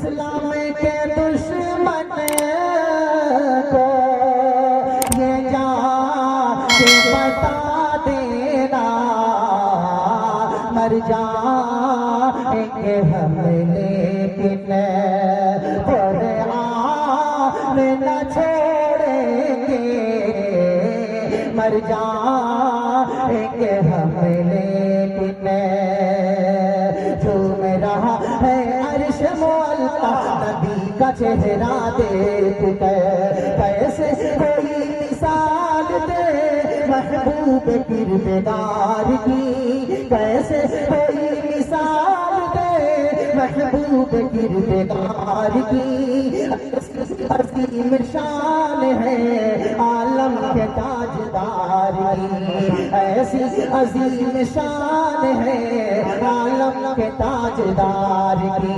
इस्लाम के दुश्मन को ये जाके बता देना, मर जाएंगे हम लेकिन कुरान न छोड़ेंगे, मर जाएंगे हम लेकिन झूम रहा है अर्श मुअल्ला नबी का चेहरा देख कर, कैसे कोई मिसाल दे महबूब किरदार की, कैसे कोई मिसाल दे महबूब किरदार की। अजीम शान है आलम के ताजदार की, ऐसी अजीम शान है आलम के ताजदार की।